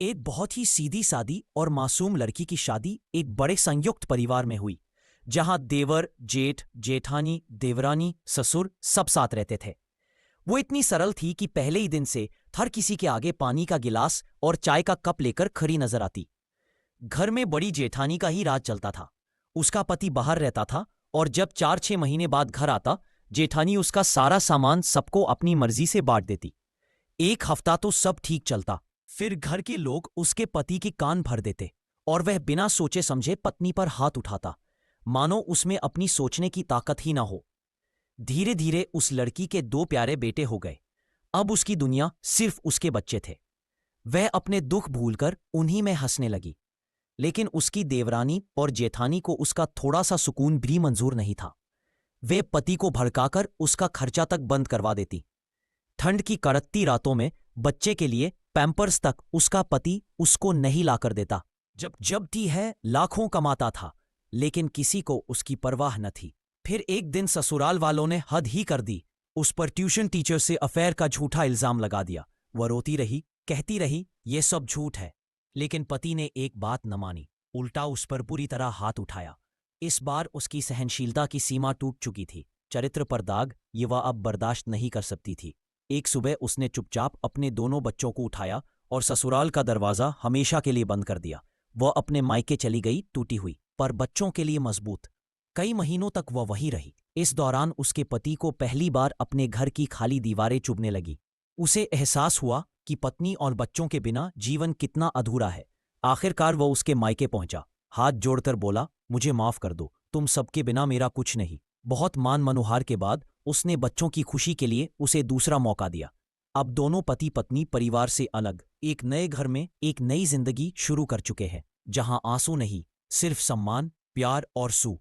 एक बहुत ही सीधी सादी और मासूम लड़की की शादी एक बड़े संयुक्त परिवार में हुई, जहां देवर, जेठ, जेठानी, देवरानी, ससुर सब साथ रहते थे। वो इतनी सरल थी कि पहले ही दिन से हर किसी के आगे पानी का गिलास और चाय का कप लेकर खड़ी नजर आती। घर में बड़ी जेठानी का ही राज चलता था। उसका पति बाहर रहता था और जब 4-6 महीने बाद घर आता, जेठानी उसका सारा सामान सबको अपनी मर्जी से बांट देती। एक हफ्ता तो सब ठीक चलता, फिर घर के लोग उसके पति की कान भर देते और वह बिना सोचे समझे पत्नी पर हाथ उठाता, मानो उसमें अपनी सोचने की ताकत ही ना हो। धीरे धीरे उस लड़की के 2 प्यारे बेटे हो गए। अब उसकी दुनिया सिर्फ उसके बच्चे थे। वह अपने दुख भूलकर उन्हीं में हंसने लगी। लेकिन उसकी देवरानी और जेठानी को उसका थोड़ा सा सुकून भी मंजूर नहीं था। वे पति को भड़काकर उसका खर्चा तक बंद करवा देती। ठंड की कड़कती रातों में बच्चे के लिए पैम्पर्स तक उसका पति उसको नहीं लाकर देता। जब जब ती है लाखों कमाता था, लेकिन किसी को उसकी परवाह न थी। फिर एक दिन ससुराल वालों ने हद ही कर दी। उस पर ट्यूशन टीचर से अफेयर का झूठा इल्जाम लगा दिया। वह रोती रही, कहती रही ये सब झूठ है, लेकिन पति ने एक बात न मानी, उल्टा उस पर बुरी तरह हाथ उठाया। इस बार उसकी सहनशीलता की सीमा टूट चुकी थी। चरित्र पर दाग ये वह अब बर्दाश्त नहीं कर सकती थी। एक सुबह उसने चुपचाप अपने दोनों बच्चों को उठाया और ससुराल का दरवाजा हमेशा के लिए बंद कर दिया। वह अपने मायके चली गई, टूटी हुई पर बच्चों के लिए मजबूत। कई महीनों तक वह वहीं रही। इस दौरान उसके पति को पहली बार अपने घर की खाली दीवारें चुभने लगी। उसे एहसास हुआ कि पत्नी और बच्चों के बिना जीवन कितना अधूरा है। आखिरकार वह उसके मायके पहुंचा। हाथ जोड़कर बोला, मुझे माफ कर दो, तुम सबके बिना मेरा कुछ नहीं। बहुत मान मनोहार के बाद उसने बच्चों की खुशी के लिए उसे दूसरा मौका दिया। अब दोनों पति पत्नी परिवार से अलग एक नए घर में एक नई जिंदगी शुरू कर चुके हैं, जहां आंसू नहीं, सिर्फ सम्मान, प्यार और सुख।